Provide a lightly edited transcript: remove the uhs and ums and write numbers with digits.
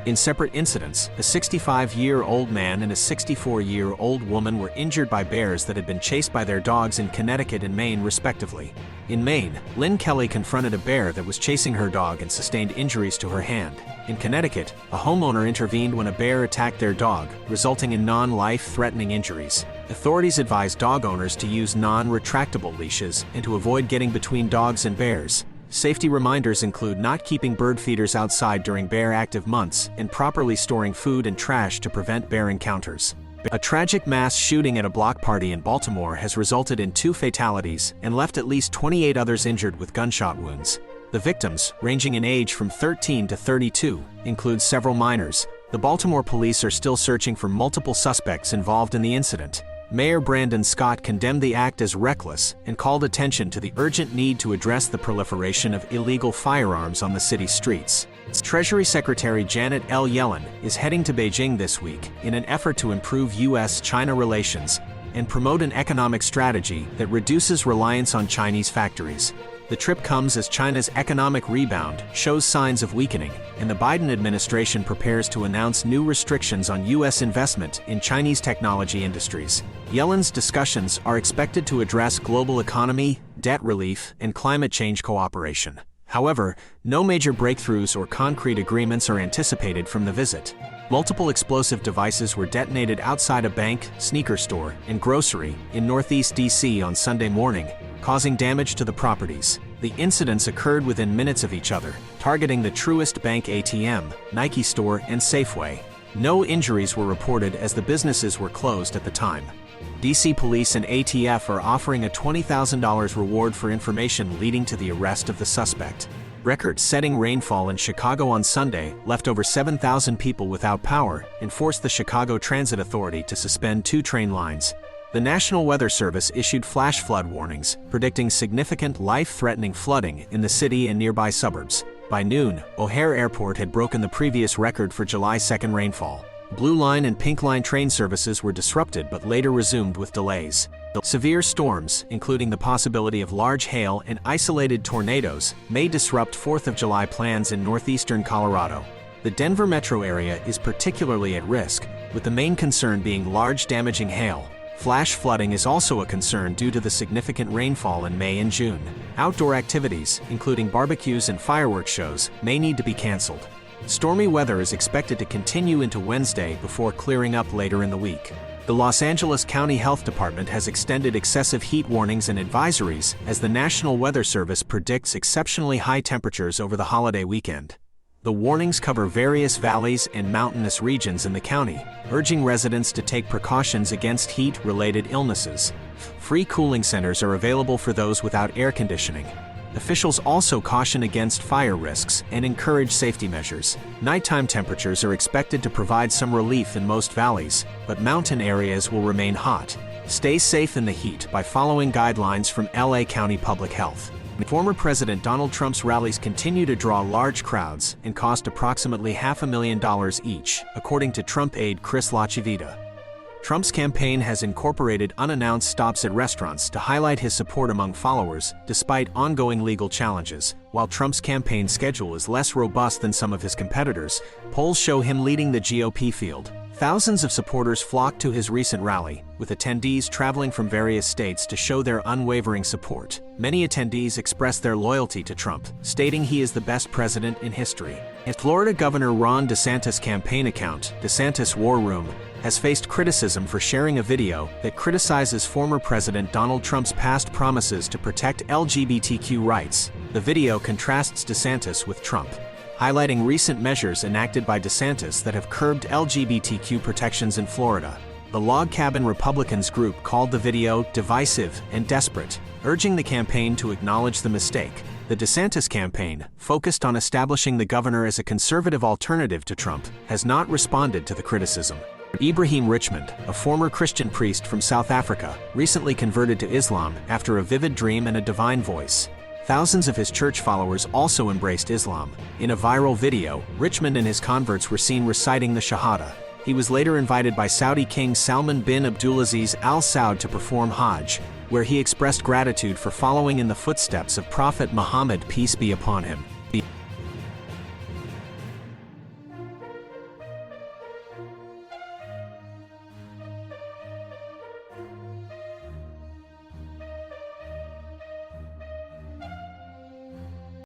In separate incidents, a 65-year-old man and a 64-year-old woman were injured by bears that had been chased by their dogs in Connecticut and Maine, respectively. In Maine, Lynn Kelly confronted a bear that was chasing her dog and sustained injuries to her hand. In Connecticut, a homeowner intervened when a bear attacked their dog, resulting in non-life-threatening injuries. Authorities advise dog owners to use non-retractable leashes and to avoid getting between dogs and bears. Safety reminders include not keeping bird feeders outside during bear active months and properly storing food and trash to prevent bear encounters. A tragic mass shooting at a block party in Baltimore has resulted in 2 fatalities and left at least 28 others injured with gunshot wounds. The victims, ranging in age from 13 to 32, include several minors. The Baltimore police are still searching for multiple suspects involved in the incident. Mayor Brandon Scott condemned the act as reckless and called attention to the urgent need to address the proliferation of illegal firearms on the city's streets. Treasury Secretary Janet L. Yellen is heading to Beijing this week in an effort to improve U.S.-China relations and promote an economic strategy that reduces reliance on Chinese factories. The trip comes as China's economic rebound shows signs of weakening, and the Biden administration prepares to announce new restrictions on U.S. investment in Chinese technology industries. Yellen's discussions are expected to address global economy, debt relief, and climate change cooperation. However, no major breakthroughs or concrete agreements are anticipated from the visit. Multiple explosive devices were detonated outside a bank, sneaker store, and grocery in Northeast D.C. on Sunday morning, causing damage to the properties. The incidents occurred within minutes of each other, targeting the Truist Bank ATM, Nike store, and Safeway. No injuries were reported as the businesses were closed at the time. DC police and ATF are offering a $20,000 reward for information leading to the arrest of the suspect. Record-setting rainfall in Chicago on Sunday left over 7,000 people without power and forced the Chicago Transit Authority to suspend 2 train lines. The National Weather Service issued flash flood warnings, predicting significant life-threatening flooding in the city and nearby suburbs. By noon, O'Hare Airport had broken the previous record for July 2nd rainfall. Blue Line and Pink Line train services were disrupted but later resumed with delays. Severe storms, including the possibility of large hail and isolated tornadoes, may disrupt 4th of July plans in northeastern Colorado. The Denver metro area is particularly at risk, with the main concern being large damaging hail. Flash flooding is also a concern due to the significant rainfall in May and June. Outdoor activities, including barbecues and fireworks shows, may need to be canceled. Stormy weather is expected to continue into Wednesday before clearing up later in the week. The Los Angeles County Health Department has extended excessive heat warnings and advisories as the National Weather Service predicts exceptionally high temperatures over the holiday weekend. The warnings cover various valleys and mountainous regions in the county, urging residents to take precautions against heat-related illnesses. Free cooling centers are available for those without air conditioning. Officials also caution against fire risks and encourage safety measures. Nighttime temperatures are expected to provide some relief in most valleys, but mountain areas will remain hot. Stay safe in the heat by following guidelines from LA County Public Health. Former President Donald Trump's rallies continue to draw large crowds and cost approximately $500,000 each, according to Trump aide Chris LaChivita. Trump's campaign has incorporated unannounced stops at restaurants to highlight his support among followers, despite ongoing legal challenges. While Trump's campaign schedule is less robust than some of his competitors, polls show him leading the GOP field. Thousands of supporters flocked to his recent rally, with attendees traveling from various states to show their unwavering support. Many attendees expressed their loyalty to Trump, stating he is the best president in history. Florida Governor Ron DeSantis' campaign account, DeSantis War Room, has faced criticism for sharing a video that criticizes former President Donald Trump's past promises to protect LGBTQ rights. The video contrasts DeSantis with Trump, highlighting recent measures enacted by DeSantis that have curbed LGBTQ protections in Florida. The Log Cabin Republicans group called the video divisive and desperate, urging the campaign to acknowledge the mistake. The DeSantis campaign, focused on establishing the governor as a conservative alternative to Trump, has not responded to the criticism. Ibrahim Richmond, a former Christian priest from South Africa, recently converted to Islam after a vivid dream and a divine voice. Thousands of his church followers also embraced Islam. In a viral video, Richmond and his converts were seen reciting the Shahada. He was later invited by Saudi King Salman bin Abdulaziz Al Saud to perform Hajj, where he expressed gratitude for following in the footsteps of Prophet Muhammad, peace be upon him.